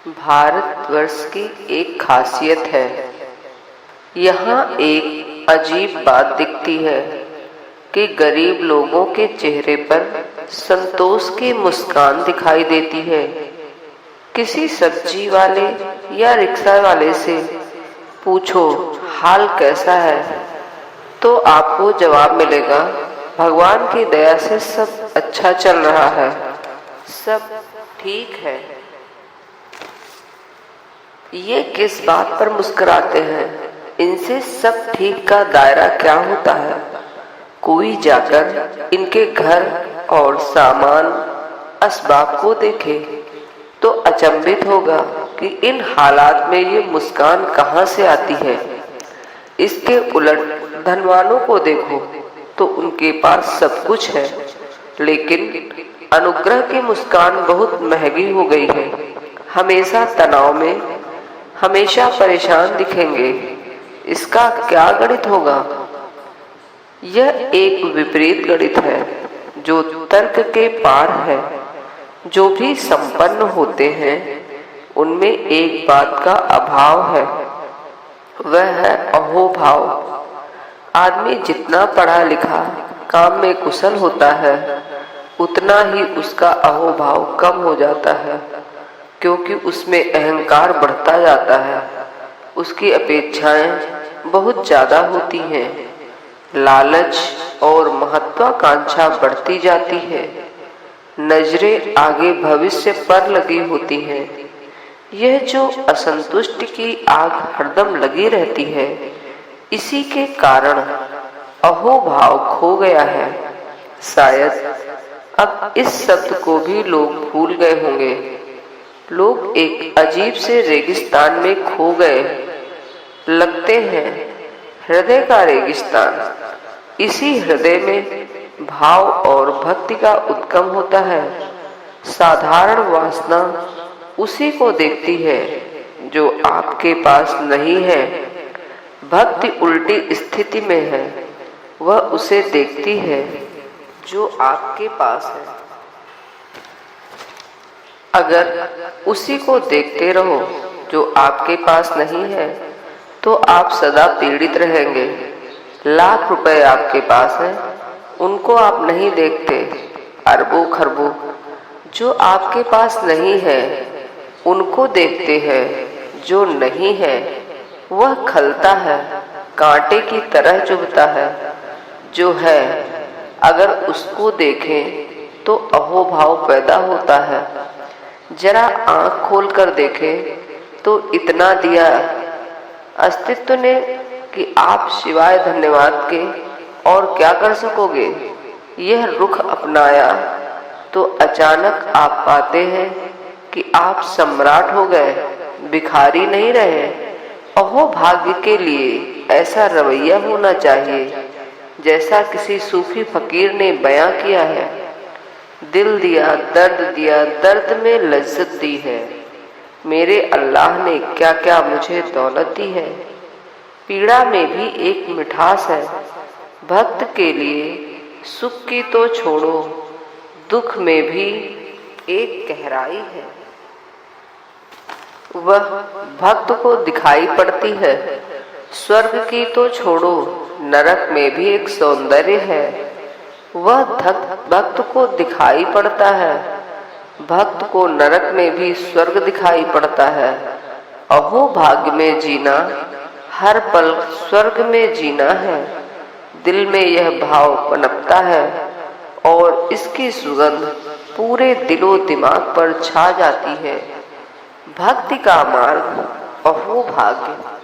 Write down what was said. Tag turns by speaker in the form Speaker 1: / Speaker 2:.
Speaker 1: भारतवर्ष की एक खासियत है। यहाँ एक अजीब बात दिखती है कि गरीब लोगों के चेहरे पर संतोष की मुस्कान दिखाई देती है। किसी सब्जी वाले या रिक्शा वाले से पूछो हाल कैसा है, तो आपको जवाब मिलेगा भगवान की दया से सब अच्छा चल रहा है, सब ठीक है। ये किस बात पर मुस्कुराते हैं? इनसे सब ठीक का दायरा क्या होता है? कोई जाकर इनके घर और सामान असबाब को देखे तो अचंभित होगा कि इन हालात में ये मुस्कान कहाँ से आती है। इसके उलट धनवानों को देखो तो उनके पास सब कुछ है, लेकिन अनुग्रह की मुस्कान बहुत महंगी हो गई है। हमेशा तनाव में, हमेशा परेशान दिखेंगे। इसका क्या गणित होगा? यह एक विपरीत गणित है जो तर्क के पार है। जो भी संपन्न होते हैं उनमें एक बात का अभाव है, वह है अहोभाव। आदमी जितना पढ़ा लिखा काम में कुशल होता है, उतना ही उसका अहोभाव कम हो जाता है, क्योंकि उसमें अहंकार बढ़ता जाता है। उसकी अपेक्षाएं बहुत ज्यादा होती हैं, लालच और महत्वाकांक्षा बढ़ती जाती है, नजरें आगे भविष्य पर लगी होती हैं। यह जो असंतुष्टि की आग हरदम लगी रहती है, इसी के कारण अहोभाव खो गया है। शायद अब इस शब्द को भी लोग भूल गए होंगे। लोग एक अजीब से रेगिस्तान में खो गए लगते हैं, हृदय का रेगिस्तान। इसी हृदय में भाव और भक्ति का उद्गम होता है। साधारण वासना उसी को देखती है जो आपके पास नहीं है। भक्ति उल्टी स्थिति में है, वह उसे देखती है जो आपके पास है। अगर उसी को देखते रहो जो आपके पास नहीं है, तो आप सदा पीड़ित रहेंगे। लाख रुपए आपके पास है, उनको आप नहीं देखते। अरबों खरबों जो आपके पास नहीं है, उनको देखते हैं जो नहीं है। वह खलता है, कांटे की तरह चुभता है। जो है, अगर उसको देखें तो अहोभाव पैदा होता है। जरा आंख खोल कर देखें तो इतना दिया अस्तित्व ने कि आप सिवाय धन्यवाद के और क्या कर सकोगे। यह रुख अपनाया तो अचानक आप पाते हैं कि आप सम्राट हो गए, भिखारी नहीं रहे। अहोभाग्य के लिए ऐसा रवैया होना चाहिए जैसा किसी सूफी फकीर ने बयां किया है। दिल दिया, दर्द में लज्जत दी है। मेरे अल्लाह ने क्या क्या मुझे दौलत दी है। पीड़ा में भी एक मिठास है। भक्त के लिए सुख की तो छोड़ो, दुख में भी एक गहराई है। वह भक्त को दिखाई पड़ती है। स्वर्ग की तो छोड़ो, नरक में भी एक सौंदर्य है। वह भक्त को दिखाई पड़ता है। भक्त को नरक में भी स्वर्ग दिखाई पड़ता है। अहोभाग्य में जीना, हर पल स्वर्ग में जीना है। दिल में यह भाव पनपता है और इसकी सुगंध पूरे दिलो दिमाग पर छा जाती है। भक्ति का मार्ग अहोभाग्य।